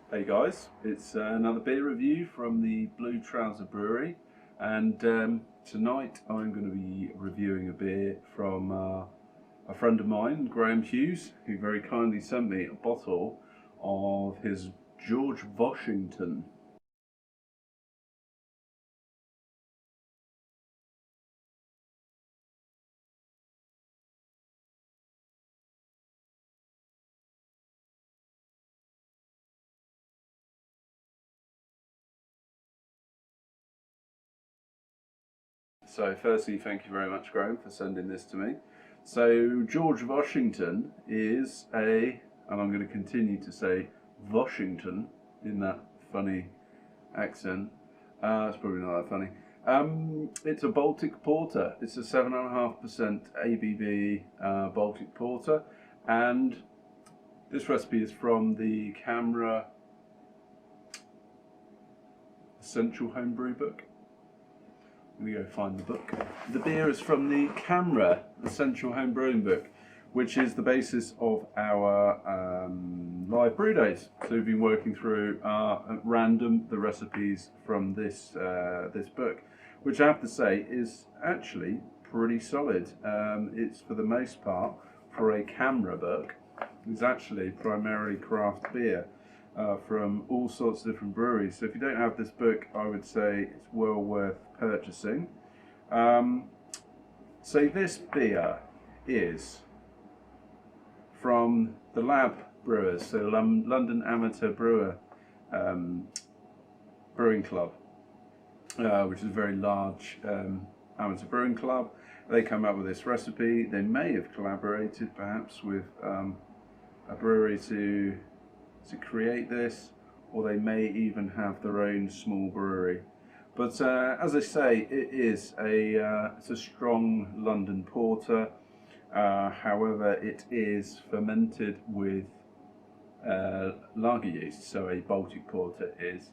Hey guys, it's another beer review from the Blue Trouser Brewery, and tonight I'm going to be reviewing a beer from a friend of mine, Graham Hughes, who very kindly sent me a bottle of his Georgijis Voshington. So firstly, thank you very much, Graham, for sending this to me. So Georgijis Voshington is and I'm going to continue to say Voshington in that funny accent. It's probably not that funny. It's a Baltic Porter. It's a 7.5% ABV Baltic Porter, and this recipe is from the CAMRA Essential Homebrew book. Let me go find the book. The beer is from the CAMRA Essential Home Brewing book, which is the basis of our live brew days. So we've been working through at random the recipes from this this book, which I have to say is actually pretty solid. It's for the most part, for a CAMRA book, it's actually primarily craft beer. From all sorts of different breweries. So if you don't have this book, I would say it's well worth purchasing. So this beer is from the Lab Brewers, so London Amateur Brewing Club, which is a very large amateur brewing club. They come up with this recipe. They may have collaborated perhaps with a brewery to create this, or they may even have their own small brewery. But as I say, it's a strong London porter. However, it is fermented with lager yeast, so a Baltic porter is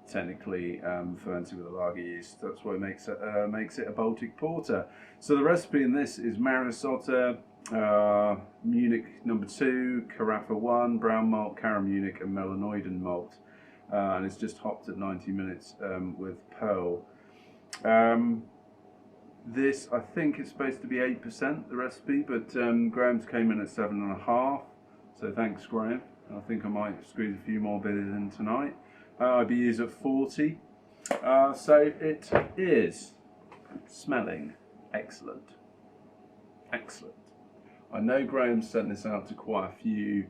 technically fermented with a lager yeast. That's what makes it a Baltic porter. So the recipe in this is Maris Otter, Munich number 2, Carafa 1, brown malt, Cara Munich, and Melanoidin malt, and it's just hopped at 90 minutes with Pearl. This, I think, is supposed to be 8%, the recipe, but Graham's came in at 7.5, so thanks, Graham. I think I might squeeze a few more beers in tonight. IBU's at 40, so it is smelling excellent. Excellent. I know Graham sent this out to quite a few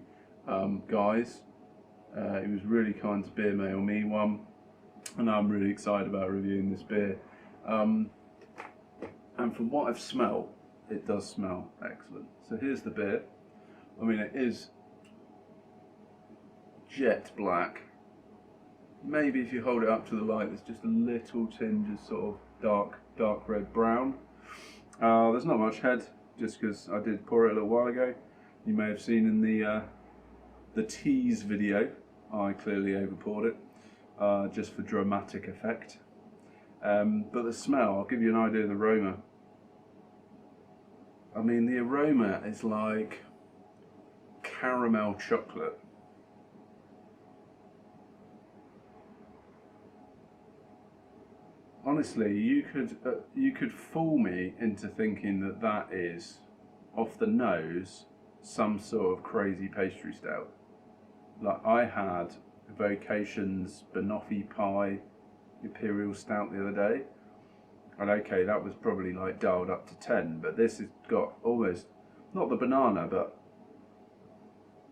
guys. He was really kind to beer mail me one, and I'm really excited about reviewing this beer. And from what I've smelled, it does smell excellent. So here's the beer. I mean, it is jet black. Maybe if you hold it up to the light, there's just a little tinge of sort of dark red brown. There's not much head, just because I did pour it a little while ago. You may have seen in the tease video, I clearly over poured it, just for dramatic effect. But the smell, I'll give you an idea of the aroma. I mean, the aroma is like caramel chocolate. Honestly, you could fool me into thinking that that is, off the nose, some sort of crazy pastry stout. Like, I had Vocation's banoffee pie imperial stout the other day, and okay, that was probably like dialed up to 10, but this has got almost, not the banana, but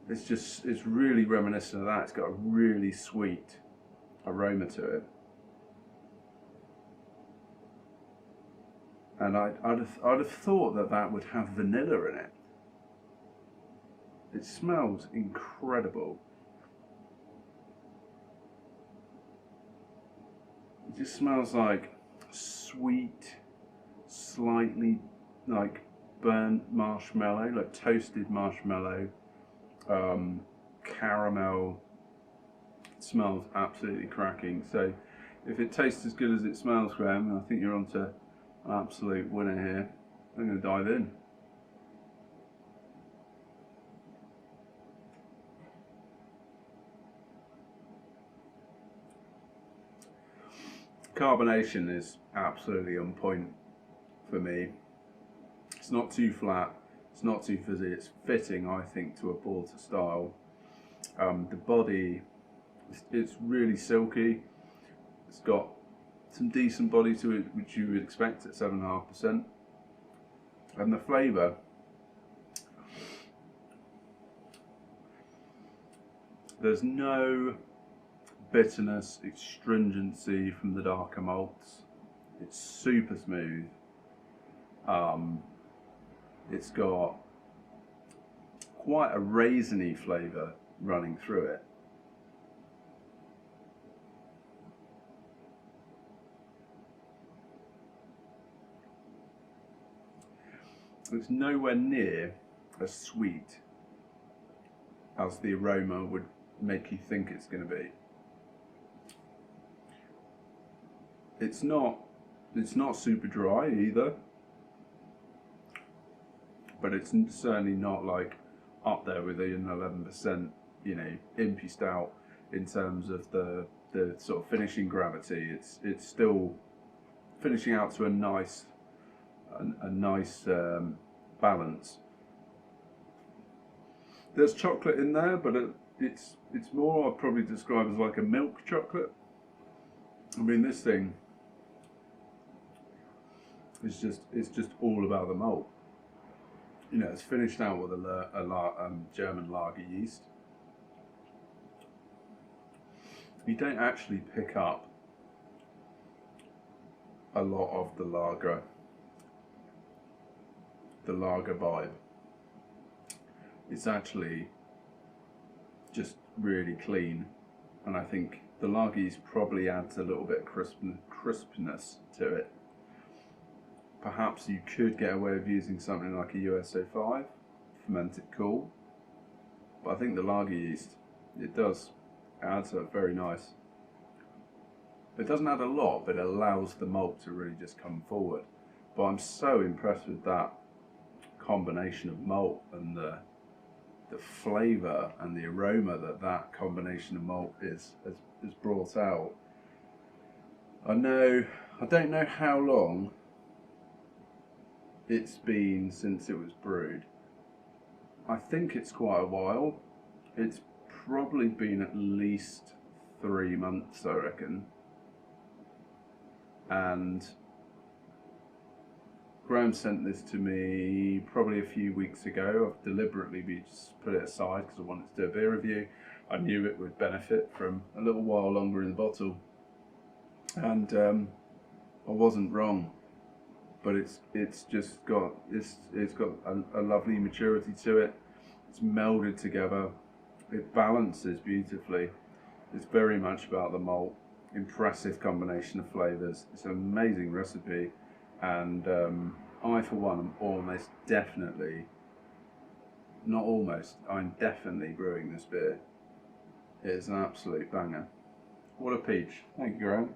it's really reminiscent of that. It's got a really sweet aroma to it. And I'd have thought that would have vanilla in it. It smells incredible. It just smells like sweet, slightly like burnt marshmallow, like toasted marshmallow, caramel. It smells absolutely cracking. So if it tastes as good as it smells, Graham, I think you're onto absolute winner here. I'm going to dive in. Carbonation is absolutely on point for me. It's not too flat, it's not too fizzy, it's fitting, I think, to a porter style. The body, it's really silky. It's got some decent body to it, which you would expect at 7.5%. And the flavour, there's no bitterness, astringency from the darker malts. It's super smooth. It's got quite a raisiny flavour running through it. It's nowhere near as sweet as the aroma would make you think it's going to be. It's not super dry either, but it's certainly not like up there with an 11%, you know, impy stout in terms of the sort of finishing gravity. It's still finishing out to a nice balance. There's chocolate in there, but it's more, I'd probably describe as like a milk chocolate. I mean, this thing is just all about the malt. You know, it's finished out with a German lager yeast. You don't actually pick up a lot of the lager vibe. It's actually just really clean, and I think the lager yeast probably adds a little bit of crispness to it. Perhaps you could get away with using something like a USA 5, fermented cool, but I think the lager yeast, it adds a very nice. It doesn't add a lot, but it allows the malt to really just come forward. But I'm so impressed with that combination of malt and the flavour and the aroma that combination of malt has brought out. I don't know how long it's been since it was brewed. I think it's quite a while. It's probably been at least 3 months, I reckon. And Graham sent this to me probably a few weeks ago. I've deliberately just put it aside because I wanted to do a beer review. I knew it would benefit from a little while longer in the bottle, and I wasn't wrong. But it's got a lovely maturity to it. It's melded together. It balances beautifully. It's very much about the malt. Impressive combination of flavours. It's an amazing recipe, and I for one am almost definitely, not almost, I'm definitely brewing this beer. It is an absolute banger. What a peach. Thank you, Graham.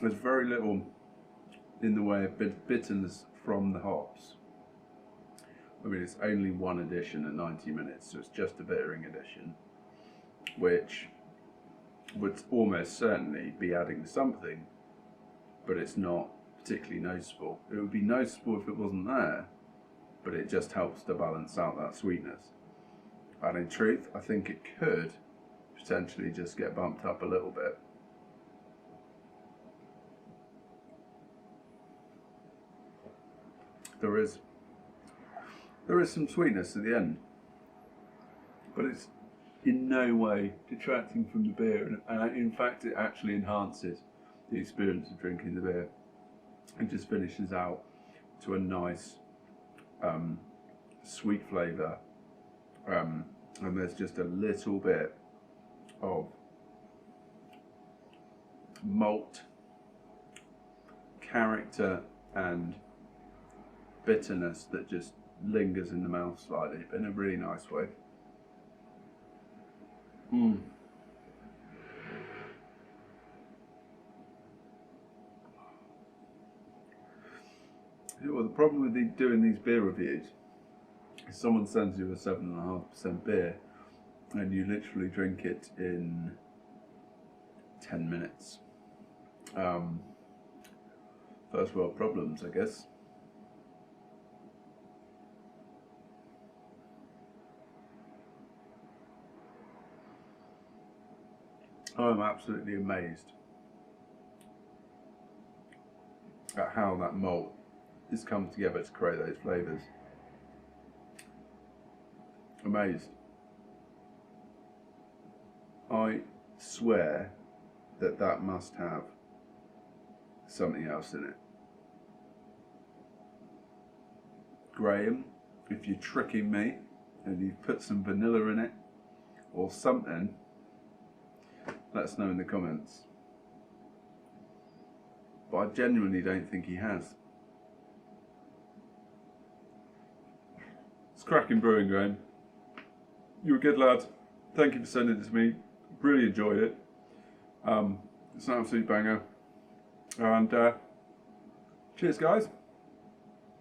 There's very little in the way of bitterness from the hops. I mean, it's only one addition at 90 minutes, so it's just a bittering addition, which would almost certainly be adding something, but it's not particularly noticeable. It would be noticeable if it wasn't there, but it just helps to balance out that sweetness. And in truth, I think it could potentially just get bumped up a little bit. There is some sweetness at the end, but it's in no way detracting from the beer, and in fact it actually enhances the experience of drinking the beer. It just finishes out to a nice sweet flavour, and there's just a little bit of malt character and bitterness that just lingers in the mouth slightly, but in a really nice way. well, the problem with doing these beer reviews is someone sends you a 7.5% beer and you literally drink it in 10 minutes. First world problems, I guess. I'm absolutely amazed at how that malt has come together to create those flavours. Amazed. I swear that must have something else in it. Graham, if you're tricking me and you've put some vanilla in it or something, let us know in the comments. But I genuinely don't think he has. It's cracking brewing, Graham. You're a good lad. Thank you for sending it to me. Really enjoyed it. It's an absolute banger. And cheers, guys.